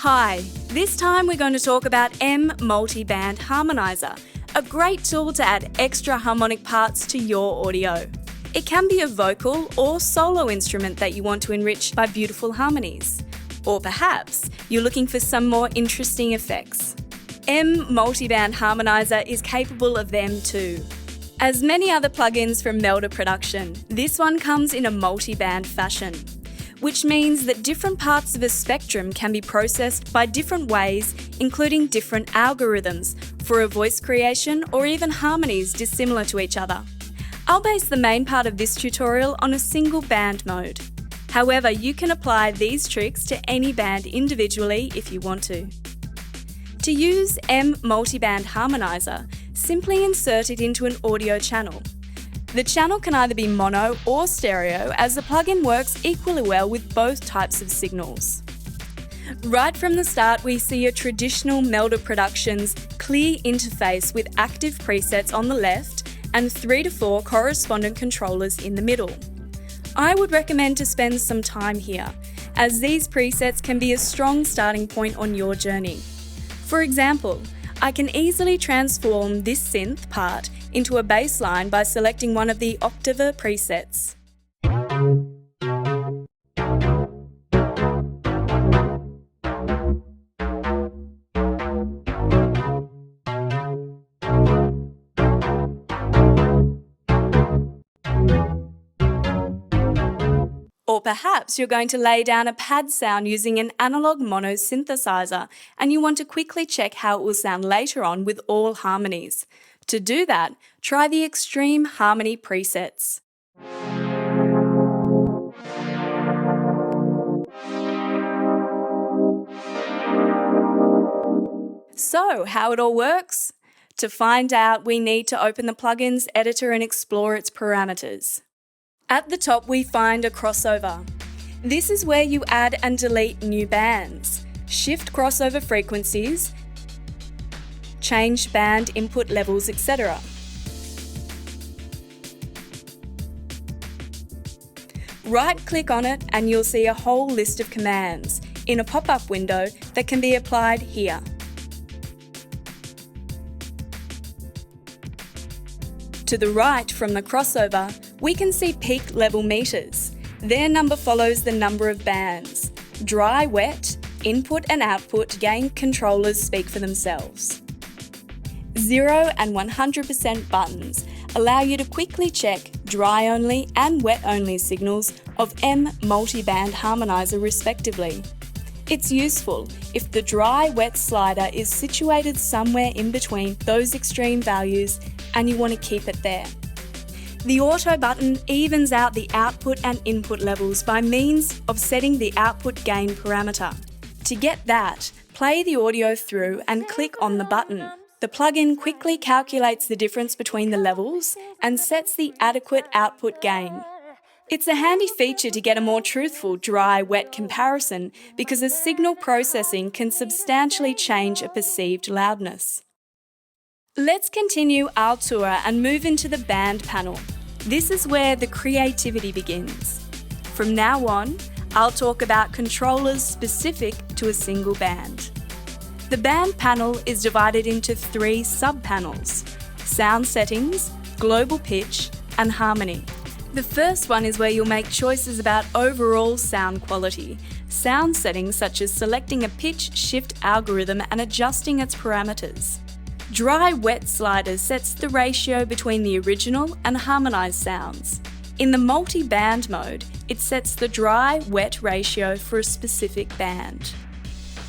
Hi, this time we're going to talk about multiband harmonizer, a great tool to add extra harmonic parts to your audio. It can be a vocal or solo instrument that you want to enrich by beautiful harmonies. Or perhaps you're looking for some more interesting effects. multiband harmonizer is capable of them too. As many other plugins from Melda Production, this one comes in a multiband fashion, which means that different parts of a spectrum can be processed by different ways, including different algorithms for a voice creation or even harmonies dissimilar to each other. I'll base the main part of this tutorial on a single band mode. However, you can apply these tricks to any band individually if you want to. To use multiband harmonizer, simply insert it into an audio channel. The channel can either be mono or stereo, as the plugin works equally well with both types of signals. Right from the start, we see a traditional Melda Productions clear interface with active presets on the left and 3 to 4 correspondent controllers in the middle. I would recommend to spend some time here, as these presets can be a strong starting point on your journey. For example, I can easily transform this synth part into a bass line by selecting one of the Octava presets. Or perhaps you're going to lay down a pad sound using an analog mono synthesizer and you want to quickly check how it will sound later on with all harmonies. To do that, try the Extreme Harmony presets. So, how it all works? To find out, we need to open the plugins editor and explore its parameters. At the top, we find a crossover. This is where you add and delete new bands, shift crossover frequencies, change band input levels, etc. Right-click on it and you'll see a whole list of commands in a pop-up window that can be applied here. To the right from the crossover, we can see peak level meters. Their number follows the number of bands. Dry, wet, input and output gain controllers speak for themselves. 0 and 100% buttons allow you to quickly check dry only and wet only signals of multiband harmonizer respectively. It's useful if the dry-wet slider is situated somewhere in between those extreme values and you want to keep it there. The auto button evens out the output and input levels by means of setting the output gain parameter. To get that, play the audio through and click on the button. The plugin quickly calculates the difference between the levels and sets the adequate output gain. It's a handy feature to get a more truthful dry-wet comparison because the signal processing can substantially change a perceived loudness. Let's continue our tour and move into the band panel. This is where the creativity begins. From now on, I'll talk about controllers specific to a single band. The band panel is divided into 3 sub-panels: sound settings, global pitch, and harmony. The first one is where you'll make choices about overall sound quality, sound settings such as selecting a pitch shift algorithm and adjusting its parameters. Dry-wet slider sets the ratio between the original and harmonized sounds. In the multi-band mode, it sets the dry-wet ratio for a specific band.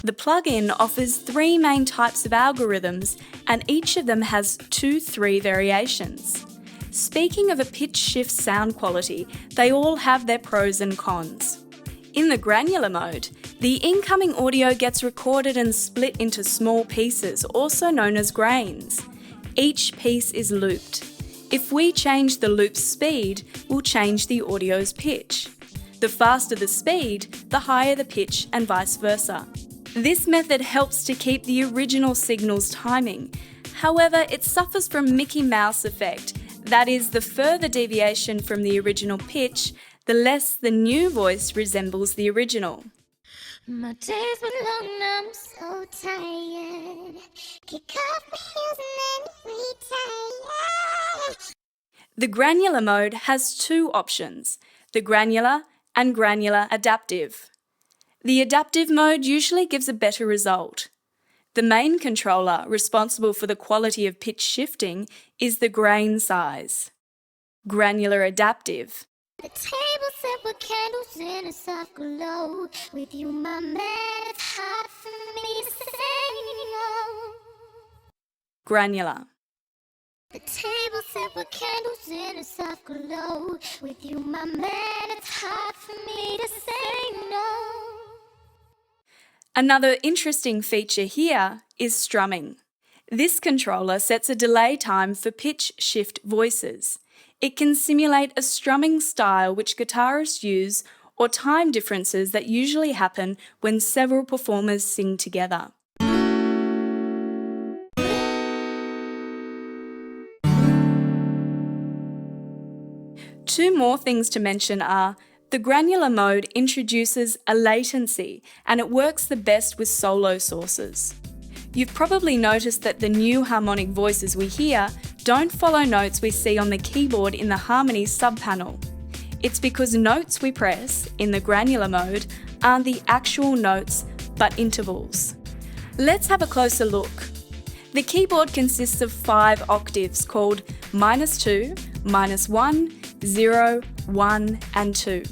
The plugin offers 3 main types of algorithms, and each of them has 2-3 variations. Speaking of a pitch shift sound quality, they all have their pros and cons. In the granular mode, the incoming audio gets recorded and split into small pieces, also known as grains. Each piece is looped. If we change the loop speed, we'll change the audio's pitch. The faster the speed, the higher the pitch, and vice versa. This method helps to keep the original signal's timing. However, it suffers from Mickey Mouse effect. That is, the further deviation from the original pitch, the less the new voice resembles the original. My days were long, I'm so tired. Kick off my heels and then retire. The granular mode has two options, the granular and granular adaptive. The adaptive mode usually gives a better result. The main controller responsible for the quality of pitch shifting is the grain size. Granular adaptive. The table set with candles in a soft glow. With you, my man, it's hard for me to say no. Granular. The table set with candles in a soft glow. With you, my man, it's hard for me to say no. Another interesting feature here is strumming. This controller sets a delay time for pitch shift voices. It can simulate a strumming style which guitarists use or time differences that usually happen when several performers sing together. Two more things to mention are the granular mode introduces a latency and it works the best with solo sources. You've probably noticed that the new harmonic voices we hear don't follow notes we see on the keyboard in the harmony subpanel. It's because notes we press in the granular mode aren't the actual notes but intervals. Let's have a closer look. The keyboard consists of 5 octaves called -2, -1, 0, 1 and 2.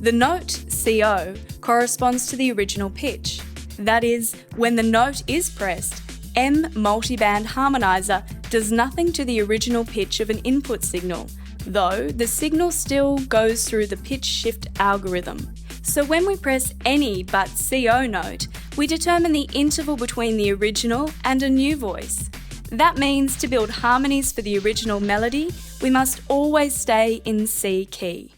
The note CO corresponds to the original pitch. That is, when the note is pressed, multiband harmonizer does nothing to the original pitch of an input signal, though the signal still goes through the pitch shift algorithm. So when we press any but CO note, we determine the interval between the original and a new voice. That means to build harmonies for the original melody, we must always stay in C key.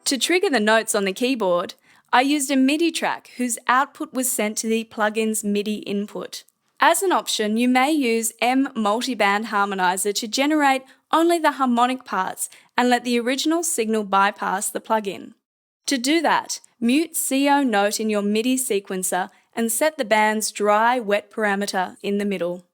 To trigger the notes on the keyboard, I used a MIDI track whose output was sent to the plugin's MIDI input. As an option, you may use multiband harmonizer to generate only the harmonic parts and let the original signal bypass the plugin. To do that, mute CO note in your MIDI sequencer and set the band's dry-wet parameter in the middle.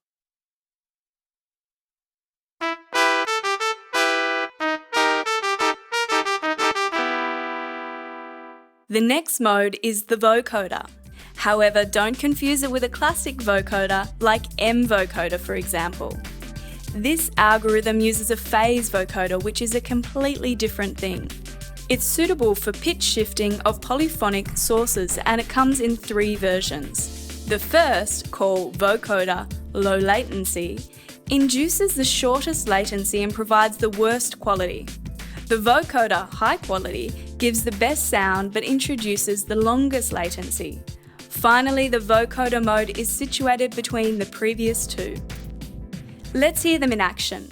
The next mode is the vocoder. However, don't confuse it with a classic vocoder like MVocoder, for example. This algorithm uses a phase vocoder, which is a completely different thing. It's suitable for pitch shifting of polyphonic sources and it comes in 3 versions. The first, called Vocoder Low Latency, induces the shortest latency and provides the worst quality. The Vocoder High Quality gives the best sound but introduces the longest latency. Finally, the vocoder mode is situated between the previous 2. Let's hear them in action.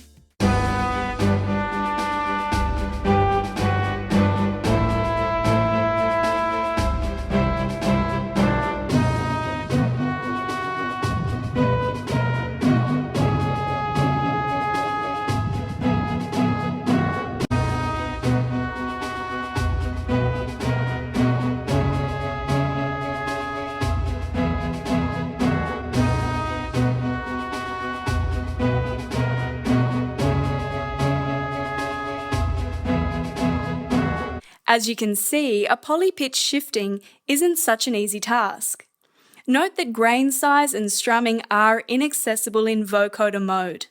As you can see, a polypitch shifting isn't such an easy task. Note that grain size and strumming are inaccessible in vocoder mode.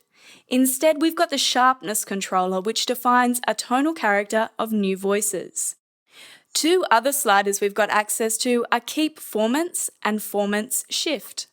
Instead, we've got the sharpness controller, which defines a tonal character of new voices. 2 other sliders we've got access to are Keep Formants and Formants Shift.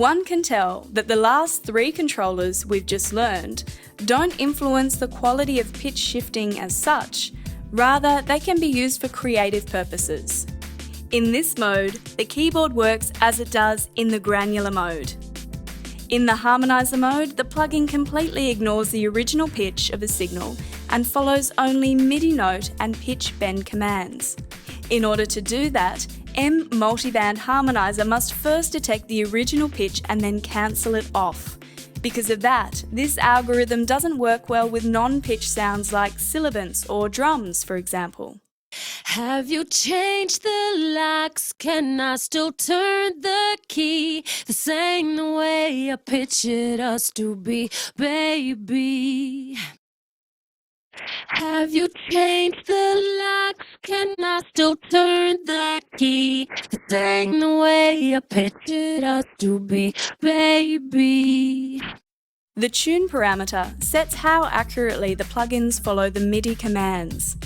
One can tell that the last three controllers we've just learned don't influence the quality of pitch shifting as such, rather they can be used for creative purposes. In this mode, the keyboard works as it does in the granular mode. In the harmonizer mode, the plugin completely ignores the original pitch of a signal and follows only MIDI note and pitch bend commands. In order to do that, multiband harmonizer must first detect the original pitch and then cancel it off. Because of that, this algorithm doesn't work well with non-pitch sounds like syllabants or drums, for example. Have you changed the locks? Can I still turn the key? This ain't the way I pictured us to be, baby. Have you changed the locks? Can I still turn the key? This ain't the way I pictured us to be, baby. The tune parameter sets how accurately the plugins follow the MIDI commands.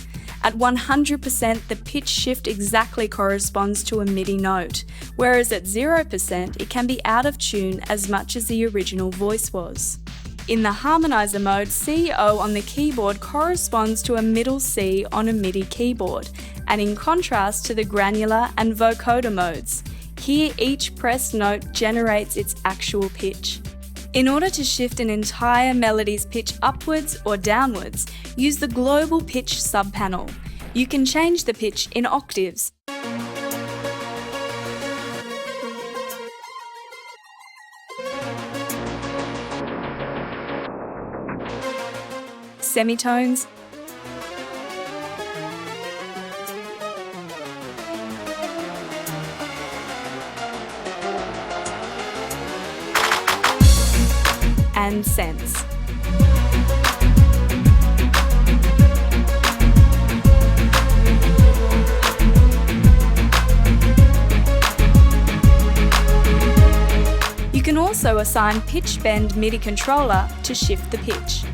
At 100%, the pitch shift exactly corresponds to a MIDI note, whereas at 0%, it can be out of tune as much as the original voice was. In the harmonizer mode, CO on the keyboard corresponds to a middle C on a MIDI keyboard, and in contrast to the granular and vocoder modes, here each pressed note generates its actual pitch. In order to shift an entire melody's pitch upwards or downwards, use the global pitch subpanel. You can change the pitch in octaves. Semitones, and cents. You can also assign pitch bend MIDI controller to shift the pitch.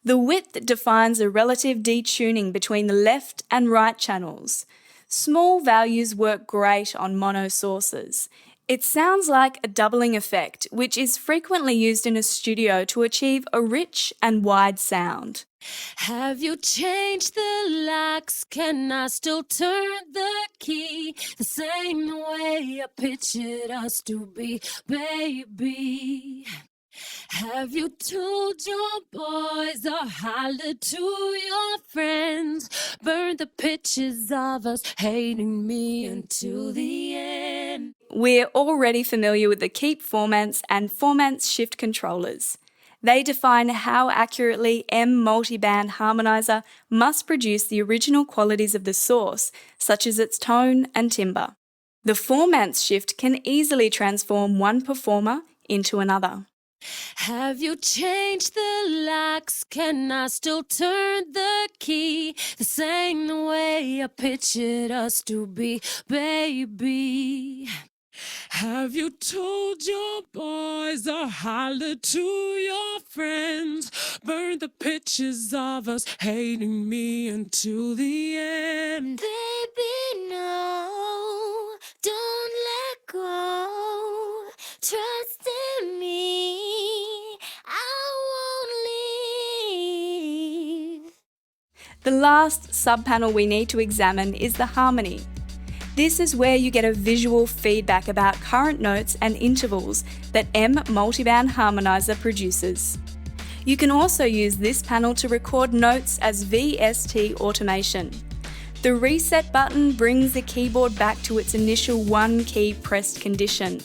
The width defines a relative detuning between the left and right channels. Small values work great on mono sources. It sounds like a doubling effect, which is frequently used in a studio to achieve a rich and wide sound. Have you changed the locks? Can I still turn the key? The same way I pictured us to be, baby. Have you told your boys or hollered to your friends? Burned the pictures of us hating me until the end. We're already familiar with the keep formants and formants shift controllers. They define how accurately multiband harmonizer must produce the original qualities of the source, such as its tone and timbre. The formants shift can easily transform one performer into another. Have you changed the locks? Can I still turn the key? This ain't the way I pictured us to be, baby. Have you told your boys or hollered to your friends? Burned the pictures of us hating me until the end. Baby, no, don't let go. Trust in me, I won't leave. The last subpanel we need to examine is the harmony. This is where you get a visual feedback about current notes and intervals that multiband harmonizer produces. You can also use this panel to record notes as VST automation. The reset button brings the keyboard back to its initial one key pressed condition.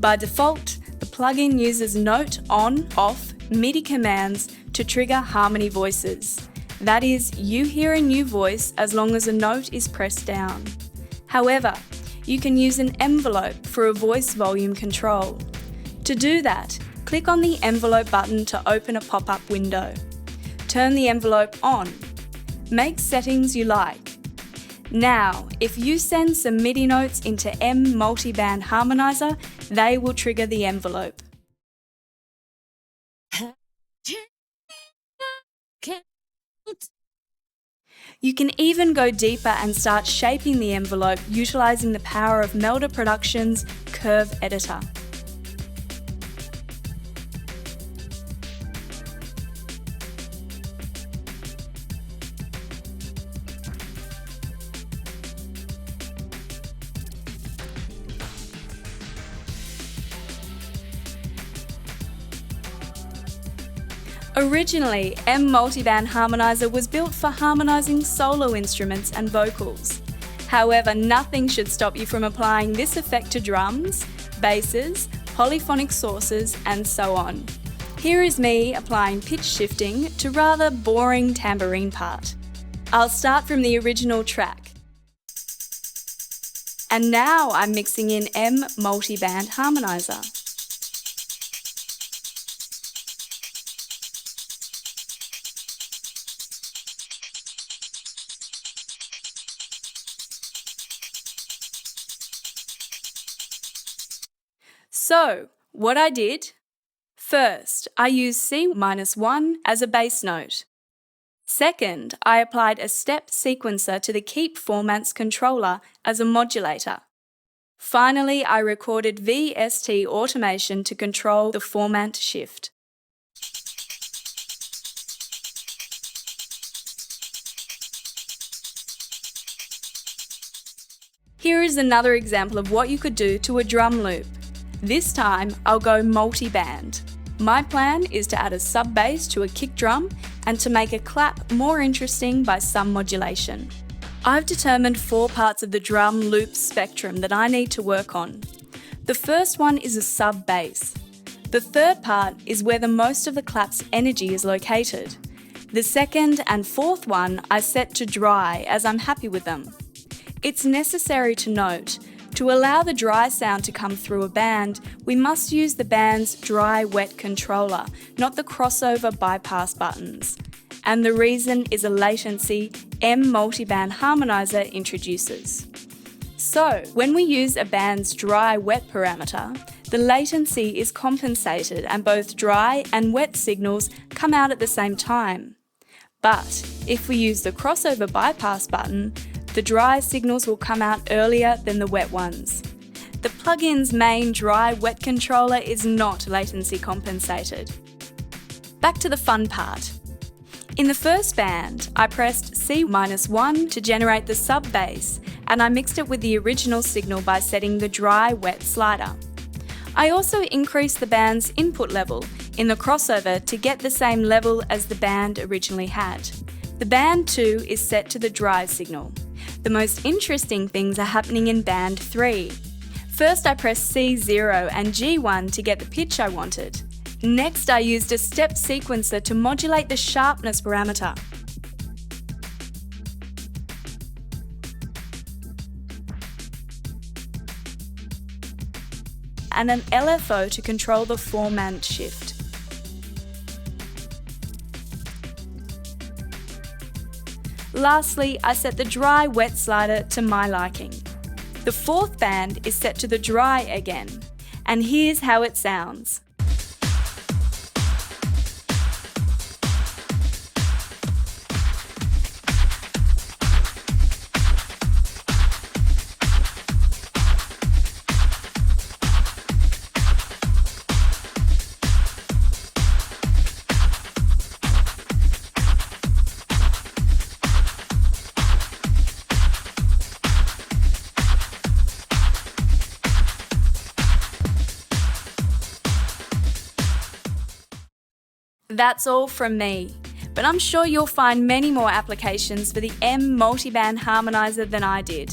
By default, the plugin uses note on/off MIDI commands to trigger harmony voices. That is, you hear a new voice as long as a note is pressed down. However, you can use an envelope for a voice volume control. To do that, click on the envelope button to open a pop-up window. Turn the envelope on. Make settings you like. Now, if you send some MIDI notes into multiband harmonizer, they will trigger the envelope. Can't You can even go deeper and start shaping the envelope utilising the power of Melda Productions' Curve Editor. Originally, multiband harmonizer was built for harmonizing solo instruments and vocals. However, nothing should stop you from applying this effect to drums, basses, polyphonic sources, and so on. Here is me applying pitch shifting to rather boring tambourine part. I'll start from the original track. And now I'm mixing in multiband harmonizer. So, what I did? First, I used C-1 as a bass note. Second, I applied a step sequencer to the Keep Formants controller as a modulator. Finally, I recorded VST automation to control the formant shift. Here is another example of what you could do to a drum loop. This time, I'll go multi-band. My plan is to add a sub bass to a kick drum and to make a clap more interesting by some modulation. I've determined 4 parts of the drum loop spectrum that I need to work on. The first one is a sub bass. The third part is where the most of the clap's energy is located. The second and fourth one I set to dry as I'm happy with them. It's necessary to note, to allow the dry sound to come through a band, we must use the band's dry-wet controller, not the crossover bypass buttons. And the reason is a latency multiband harmonizer introduces. So, when we use a band's dry-wet parameter, the latency is compensated and both dry and wet signals come out at the same time. But if we use the crossover bypass button, the dry signals will come out earlier than the wet ones. The plugin's main dry-wet controller is not latency compensated. Back to the fun part. In the first band, I pressed C-1 to generate the sub bass, and I mixed it with the original signal by setting the dry-wet slider. I also increased the band's input level in the crossover to get the same level as the band originally had. The band 2 is set to the dry signal. The most interesting things are happening in band 3. First I pressed C0 and G1 to get the pitch I wanted. Next I used a step sequencer to modulate the sharpness parameter. And an LFO to control the formant shift. Lastly, I set the dry-wet slider to my liking. The fourth band is set to the dry again, and here's how it sounds. That's all from me, but I'm sure you'll find many more applications for the multiband harmonizer than I did.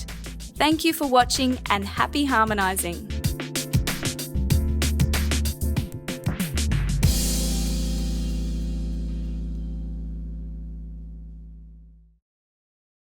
Thank you for watching and happy harmonizing!